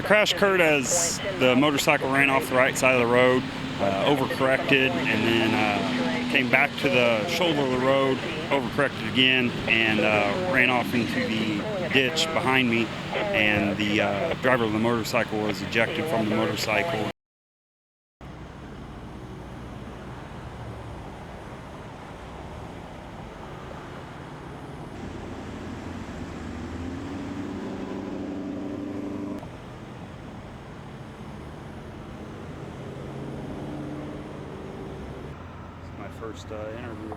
The crash occurred as the motorcycle ran off the right side of the road, overcorrected, and then came back to the shoulder of the road, overcorrected again, and ran off into the ditch behind me. And the driver of the motorcycle was ejected from the motorcycle. My first interview.